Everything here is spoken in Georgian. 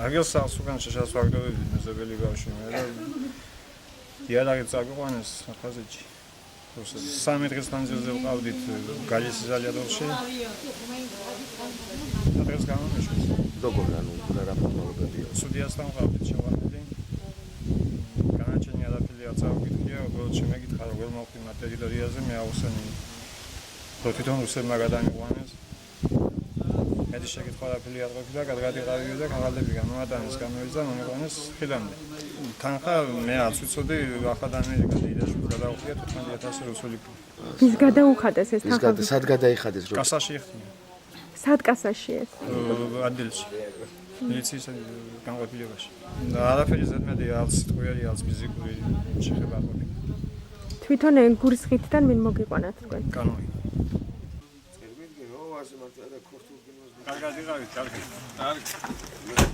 აგერს ასუგან შესაძლებელი მეზობელი ბავშვი მე და იარაღი წაგვიყვანეს ხაზეთში. სამი დღის მანძილზე ვყავდით გალიის ზალიადოვში. დღეს გამომეშვეს. როგორ რა პრობლემებია? სუდიასთან ვყავდით შევარდნი. განაჩენი არაფერი არ წავიკითხია, უბრალოდ შემეკითხა როგორ მოვხდი მათ ტერიტორიაზე, მე აუხსენი თვითონ რუსებმა გადამიყვანეს. მედი შეკითხვა არაფერი არ ყოფილა, გადაიყავიო და ქაღალდები გამოატანეს, გამოვიდა, მომიყვანეს ხილამდე. თანხა მე არც ვიცოდი, ახლა ამერიკა დაიდაშუქ გადაუხია 15000 რუსული. ვის გადაუხადეს ეს თანხა? სად გადაიხადეს რო? კასაში იხდია. სად კასაში ეს? ადგილში. მილიციის განყოფილებაში. და არაფერი ზედმეტი არც სიტყვიერი, არც ფიზიკური შეხება არ ყოფილა. თვითონ გურის ხიდთან მინ მოგიყვანათ თქვენ? კანონი. წერგვიდგე რო ასე მართლა და ქორთულ გიმნაზიუმში. კარგად იყავით, კარგი.